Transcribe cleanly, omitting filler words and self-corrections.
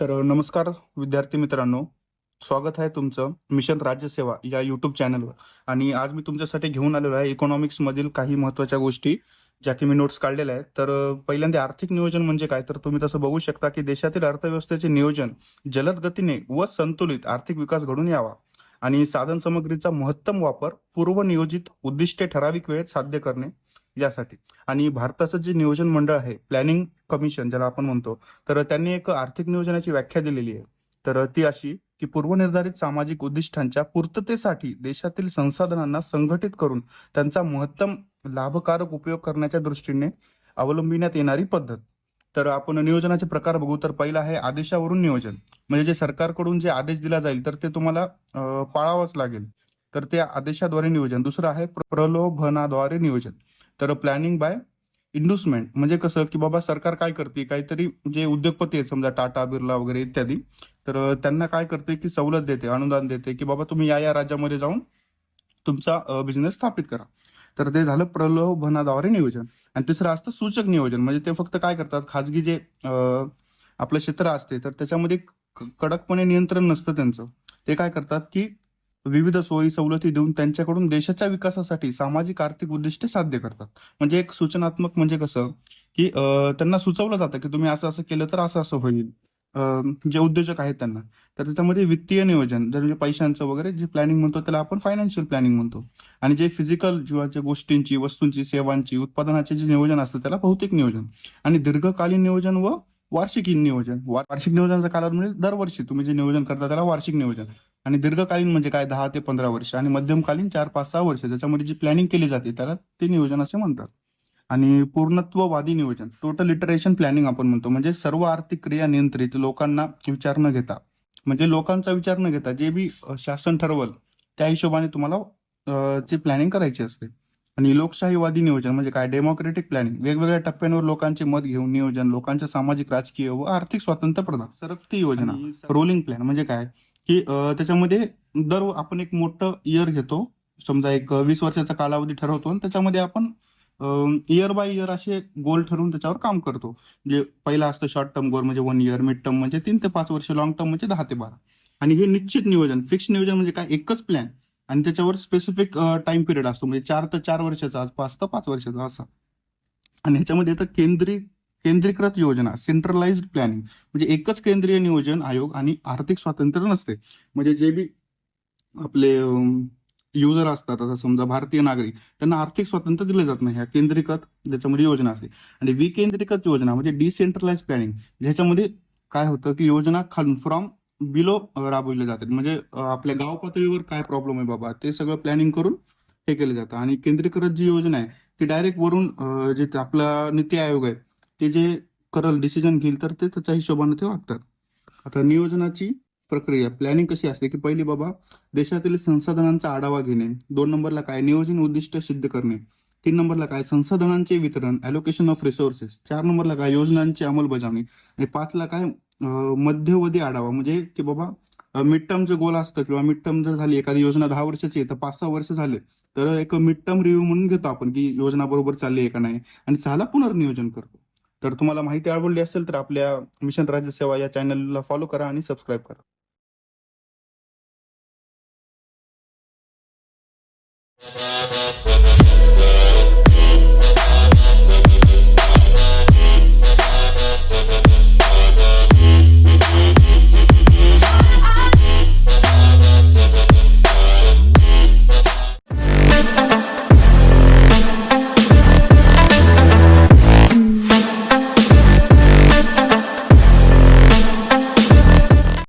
तर नमस्कार विद्यार्थी मित्रांनो, स्वागत आहे तुमचं मिशन राज्यसेवा या यूट्यूब चॅनलवर. आणि आज मी तुमच्यासाठी घेऊन आलेलो आहे इकॉनॉमिक्समधील काही महत्त्वाच्या गोष्टी, ज्या की मी नोट्स काढलेल्या आहेत. तर पहिल्यांदा आर्थिक नियोजन म्हणजे काय, तर तुम्ही तसं बघू शकता की देशातील अर्थव्यवस्थेचे नियोजन जलद गतीने व संतुलित आर्थिक विकास घडून यावा आणि साधनसामग्रीचा महत्तम वापर पूर्वनियोजित उद्दिष्टे ठराविक वेळेत साध्य करणे यासाठी. आणि भारताचं जे नियोजन मंडळ आहे, प्लॅनिंग कमिशन ज्याला आपण म्हणतो, तर त्यांनी एक आर्थिक नियोजनाची व्याख्या दिलेली आहे. तर ती अशी की पूर्वनिर्धारित सामाजिक उद्दिष्टांच्या पूर्ततेसाठी देशातील संसाधनांना संघटित करून त्यांचा महत्तम लाभकारक उपयोग करण्याच्या दृष्टीने अवलंबिण्यात येणारी पद्धत. तर आपण नियोजनाचे प्रकार बघू. तर पहिला आहे आदेशावरून नियोजन, म्हणजे जे सरकारकडून जे आदेश दिला जाईल तर ते तुम्हाला पाळावंच लागेल, तर ते आदेशाद्वारे नियोजन. दुसरं आहे प्रलोभनाद्वारे नियोजन. तर प्लॅनिंग बाय इन्व्हेस्टमेंट, म्हणजे कसं की बाबा सरकार काय करते, काहीतरी जे उद्योगपती आहेत समजा टाटा बिर्ला वगैरे इत्यादी, तर त्यांना काय करते की सवलत देते, अनुदान देते की बाबा तुम्ही या या राज्यामध्ये जाऊन तुमचा बिझनेस स्थापित करा. तर ते झालं प्रलोभनाद्वारे नियोजन. आणि तिसरं असतं सूचक नियोजन, म्हणजे ते फक्त काय करतात, खाजगी जे आपलं क्षेत्र असते तर त्याच्यामध्ये कडकपणे नियंत्रण नसतं त्यांचं. ते काय करतात की विविध सोयी सवलती देऊन त्यांच्याकडून देशाच्या विकासासाठी सामाजिक आर्थिक उद्दिष्टे साध्य करतात. म्हणजे एक सूचनात्मक, म्हणजे कसं की त्यांना सुचवलं जातं की तुम्ही असं असं केलं तर असं असं होईल. जे उद्योजक आहेत त्यांना. तर त्याच्यामध्ये वित्तीय नियोजन, जर म्हणजे पैशांचं वगैरे जे प्लॅनिंग म्हणतो त्याला आपण फायनान्शियल प्लॅनिंग म्हणतो. आणि जे फिजिकल किंवा जे गोष्टींची, वस्तूंची, सेवांची, उत्पादनाचे जे नियोजन असतं त्याला भौतिक नियोजन. आणि दीर्घकालीन नियोजन व वार्षिक नियोजन. वार्षिक नियोजनाचा कालावधी म्हणजे दरवर्षी तुम्ही जे नियोजन करता त्याला वार्षिक नियोजन. आणि दीर्घकालीन म्हणजे काय, 10 ते 15 वर्ष. आणि मध्यमकालीन 4 5 6 वर्ष, ज्याच्यामध्ये जी प्लॅनिंग केली जाते त्याला ते नियोजन असे म्हणतात. आणि पूर्णत्ववादी नियोजन, टोटल इटरेशन प्लॅनिंग आपण म्हणतो, म्हणजे सर्व आर्थिक क्रिया नियंत्रित, लोकांना विचार न घेता, म्हणजे लोकांचा विचार न घेता जे बी शासन ठरवल त्या हिशोबाने तुम्हाला ती प्लॅनिंग करायची असते. आणि लोकशाहीवादी नियोजन म्हणजे काय, डेमोक्रेटिक प्लॅनिंग, वेगवेगळ्या टप्प्यांवर लोकांचे मत घेऊन नियोजन, लोकांच्या सामाजिक, राजकीय व आर्थिक स्वातंत्र्य प्रदान. सरकती योजना, रोलिंग प्लॅन म्हणजे काय की त्याच्यामध्ये दर आपण एक मोठं इयर घेतो, समजा एक 20 वर्षाचा कालावधी ठरवतो आणि त्याच्यामध्ये आपण इयर बाय इयर असे गोल ठरवून त्याच्यावर काम करतो. जे पहिला असतं शॉर्ट टर्म गोल म्हणजे 1 इयर, मिड टर्म म्हणजे 3 ते 5 वर्ष, लॉंग टर्म म्हणजे 10 ते 12. आणि हे निश्चित नियोजन, फिक्स नियोजन म्हणजे काय, एकच प्लॅन आणि त्याच्यावर स्पेसिफिक टाइम पिरियड असतो, म्हणजे 4 ते 4 वर्षाचा, 5 ते 5 वर्षाचा असा. आणि ह्याच्यामध्ये येतं केंद्रीकृत योजना, सेंट्रलाइज्ड प्लॅनिंग, म्हणजे एकच केंद्रीय नियोजन आयोग आणि आर्थिक स्वातंत्र्य नसते. म्हणजे जे बी आपले युजर असतात, आता समजा भारतीय नागरिक, त्यांना आर्थिक स्वातंत्र्य दिलं जात नाही ह्या केंद्रीकृत ज्याच्यामध्ये योजना असते. आणि विकेंद्रीकृत योजना म्हणजे डिसेंट्रलाइज प्लॅनिंग, ह्याच्यामध्ये काय होतं की योजना फ्रॉम बिलो राबवल्या जातात. म्हणजे आपल्या गाव पातळीवर काय प्रॉब्लेम आहे बाबा ते सगळं प्लॅनिंग करून हे केलं जातं. आणि केंद्रीकृत जी योजना आहे ती डायरेक्ट वरून जे आपला नीती आयोग आहे ते जे करल, डिसिजन घेईल, तर ते त्याच्या हिशोबाने ते वागतात. आता नियोजनाची प्रक्रिया, प्लॅनिंग कशी असते की पहिली बाबा देशातील संसाधनांचा आढावा घेणे, 2 नंबरला काय, नियोजन उद्दिष्ट सिद्ध करणे, 3 नंबरला काय, संसाधनांचे वितरण, ॲलोकेशन ऑफ रिसोर्सेस, 4 नंबरला काय, योजनांची अंमलबजावणी, आणि 5ला काय, मध्यवधी आढावा, म्हणजे की बाबा मिड टर्मचं गोल असतं किंवा मिड टर्म जर झाली एखादी योजना 10 वर्षाची आहे तर 5 6 वर्ष झाले तर एक मिड टर्म रिव्ह्यू म्हणून घेतो आपण की योजना बरोबर चालली आहे का नाही, आणि 6ला पुनर्नियोजन करतो. तर तुम्हाला माहिती आवडली असेल तर आपल्या मिशन राज्यसेवा या चॅनलला फॉलो करा आणि सबस्क्राईब करा.